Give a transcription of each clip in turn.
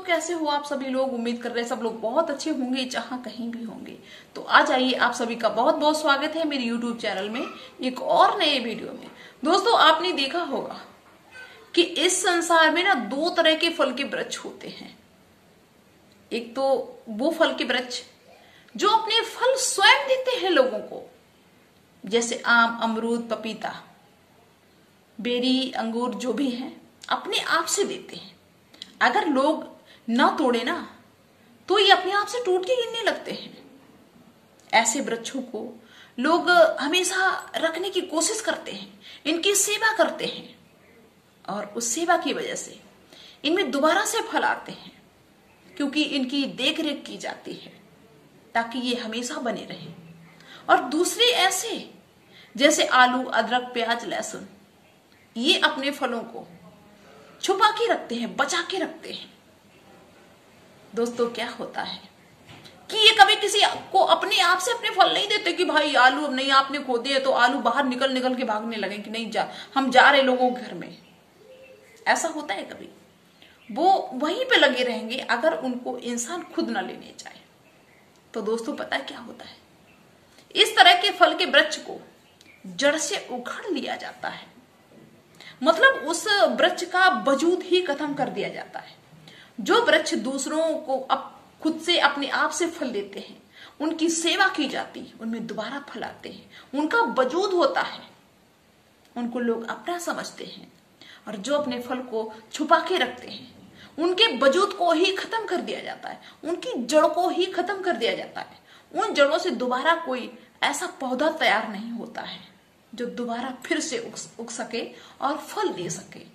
कैसे हो आप सभी लोग। उम्मीद कर रहे हैं सब लोग बहुत अच्छे होंगे जहां कहीं भी होंगे। तो आज आइए, आप सभी का बहुत बहुत स्वागत है मेरे YouTube चैनल में एक और नए वीडियो में। दोस्तों, आपने देखा होगा कि इस संसार में ना दो तरह के फल के वृक्ष होते हैं। एक तो वो फल के वृक्ष जो अपने फल स्वयं देते हैं लोगों को, जैसे आम, अमरूद, पपीता, बेरी, अंगूर जो भी हैं अपने आप से देते हैं। अगर लोग ना तोड़े ना तो ये अपने आप से टूट के गिरने लगते हैं। ऐसे वृक्षों को लोग हमेशा रखने की कोशिश करते हैं, इनकी सेवा करते हैं और उस सेवा की वजह से इनमें दोबारा से फल आते हैं, क्योंकि इनकी देख रेख की जाती है ताकि ये हमेशा बने रहे। और दूसरे ऐसे जैसे आलू, अदरक, प्याज, लहसुन, ये अपने फलों को छुपा के रखते हैं, बचा के रखते हैं। दोस्तों, क्या होता है कि ये कभी किसी को अपने आप से अपने फल नहीं देते कि भाई आलू अब नहीं आपने खो दिए तो आलू बाहर निकल निकल के भागने लगे कि नहीं हम जा रहे लोगों के घर में। ऐसा होता है कभी? वो वहीं पे लगे रहेंगे अगर उनको इंसान खुद ना लेने जाए। तो दोस्तों, पता है क्या होता है? इस तरह के फल के वृक्ष को जड़ से उखाड़ लिया जाता है, मतलब उस वृक्ष का वजूद ही खत्म कर दिया जाता है। जो वृक्ष दूसरों को खुद से अपने आप से फल देते हैं, उनकी सेवा की जाती है, उनमें दोबारा फल आते हैं, उनका वजूद होता है, उनको लोग अपना समझते हैं। और जो अपने फल को छुपा के रखते हैं, उनके वजूद को ही खत्म कर दिया जाता है, उनकी जड़ को ही खत्म कर दिया जाता है। उन जड़ों से दोबारा कोई ऐसा पौधा तैयार नहीं होता है जो दोबारा फिर से उग सके और फल दे सके।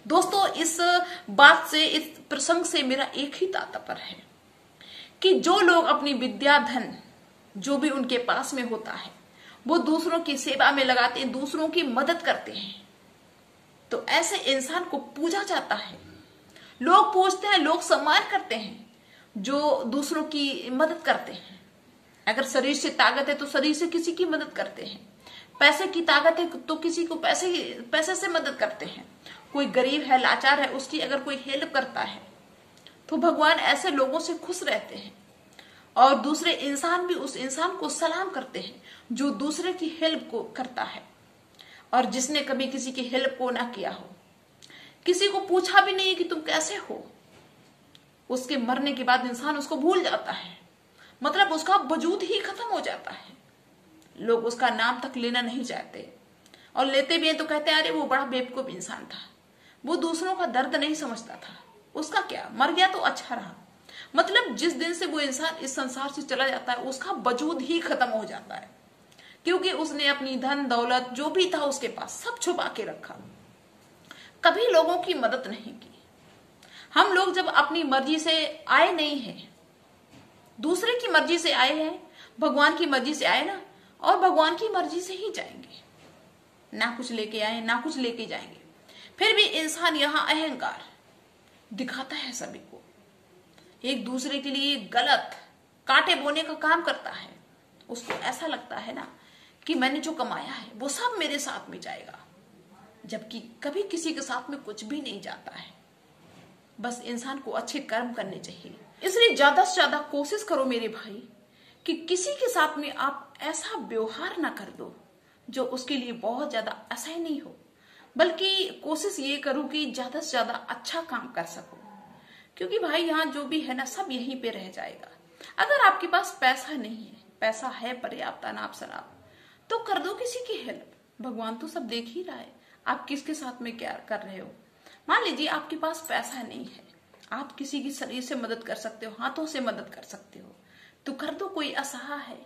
दोस्तों, इस बात से, इस प्रसंग से मेरा एक ही तात्पर्य है कि जो लोग अपनी विद्या, धन, जो भी उनके पास में होता है, वो दूसरों की सेवा में लगाते हैं, दूसरों की मदद करते हैं, तो ऐसे इंसान को पूजा जाता है। लोग पूजते हैं, लोग सम्मान करते हैं जो दूसरों की मदद करते हैं। अगर शरीर से ताकत है तो शरीर से किसी की मदद करते हैं, पैसे की ताकत है तो किसी को पैसे से मदद करते हैं। कोई गरीब है, लाचार है, उसकी अगर कोई हेल्प करता है तो भगवान ऐसे लोगों से खुश रहते हैं। और दूसरे इंसान भी उस इंसान को सलाम करते हैं जो दूसरे की हेल्प को करता है। और जिसने कभी किसी की हेल्प को ना किया हो, किसी को पूछा भी नहीं कि तुम कैसे हो, उसके मरने के बाद इंसान उसको भूल जाता है, मतलब उसका वजूद ही खत्म हो जाता है। लोग उसका नाम तक लेना नहीं चाहते, और लेते भी हैं तो कहते हैं अरे वो बड़ा बेवकूफ इंसान था, वो दूसरों का दर्द नहीं समझता था, उसका क्या, मर गया तो अच्छा रहा। मतलब जिस दिन से वो इंसान इस संसार से चला जाता है उसका वजूद ही खत्म हो जाता है, क्योंकि उसने अपनी धन दौलत जो भी था उसके पास सब छुपा के रखा, कभी लोगों की मदद नहीं की। हम लोग जब अपनी मर्जी से आए नहीं है, दूसरे की मर्जी से आए हैं, भगवान की मर्जी से आए ना, और भगवान की मर्जी से ही जाएंगे। ना कुछ लेके आए ना कुछ लेके जाएंगे। फिर भी इंसान यहाँ अहंकार दिखाता है सभी को, एक दूसरे के लिए गलत कांटे बोने का काम करता है। उसको ऐसा लगता है ना कि मैंने जो कमाया है वो सब मेरे साथ में जाएगा, जबकि कभी किसी के साथ में कुछ भी नहीं जाता है। बस इंसान को अच्छे कर्म करने चाहिए। इसलिए ज्यादा से ज्यादा कोशिश करो मेरे भाई कि किसी के साथ में आप ऐसा व्यवहार ना कर दो जो उसके लिए बहुत ज्यादा असह्य नहीं हो, बल्कि कोशिश ये करो कि ज्यादा से ज्यादा अच्छा काम कर सको। क्योंकि भाई यहाँ जो भी है ना सब यहीं पे रह जाएगा। अगर आपके पास पैसा नहीं है, पैसा है पर्याप्त, अनाप शनाप, तो कर दो किसी की हेल्प। भगवान तो सब देख ही रहा है आप किसके साथ में क्या कर रहे हो। मान लीजिए आपके पास पैसा नहीं है, आप किसी की शरीर से मदद कर सकते हो, हाथों से मदद कर सकते हो, तो कर दो। कोई असहाय है,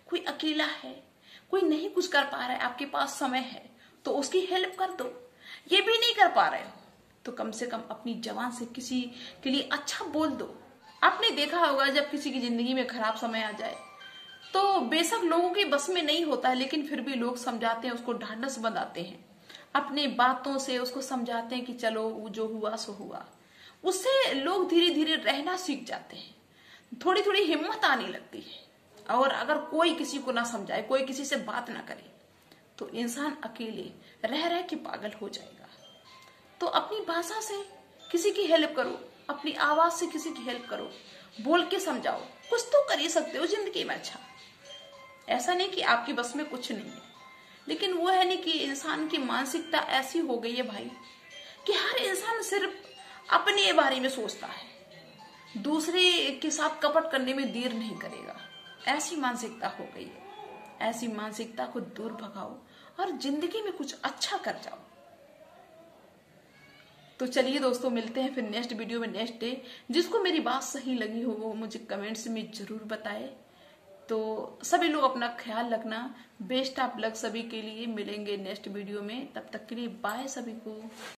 कोई अकेला है, कोई नहीं कुछ कर पा रहा है, आपके पास समय है तो उसकी हेल्प कर दो। ये भी नहीं कर पा रहे हो तो कम से कम अपनी जबान से किसी के लिए अच्छा बोल दो। आपने देखा होगा जब किसी की जिंदगी में खराब समय आ जाए तो बेशक लोगों की बस में नहीं होता है, लेकिन फिर भी लोग समझाते हैं, उसको ढांढस बंधाते हैं, अपनी बातों से उसको समझाते हैं कि चलो जो हुआ सो हुआ। उससे लोग धीरे धीरे रहना सीख जाते हैं, थोड़ी थोड़ी हिम्मत आने लगती है। और अगर कोई किसी को ना समझाए, कोई किसी से बात ना करे, तो इंसान अकेले रह रह के पागल हो जाएगा। तो अपनी भाषा से किसी की हेल्प करो, अपनी आवाज से किसी की हेल्प करो, बोल के समझाओ, कुछ तो कर ही सकते हो जिंदगी में। अच्छा, ऐसा नहीं कि आपकी बस में कुछ नहीं है, लेकिन वो है नहीं कि इंसान की मानसिकता ऐसी हो गई है भाई कि हर इंसान सिर्फ अपने बारे में सोचता है, दूसरे के साथ कपट करने में देर नहीं करेगा। ऐसी मानसिकता हो गई है। ऐसी मानसिकता को दूर भगाओ और जिंदगी में कुछ अच्छा कर जाओ। तो चलिए दोस्तों, मिलते हैं फिर नेक्स्ट वीडियो में नेक्स्ट डे। जिसको मेरी बात सही लगी हो वो मुझे कमेंट्स में जरूर बताए। तो सभी लोग अपना ख्याल रखना। बेस्ट ऑफ लक सभी के लिए। मिलेंगे नेक्स्ट वीडियो में, तब तक के लिए बाय सभी को।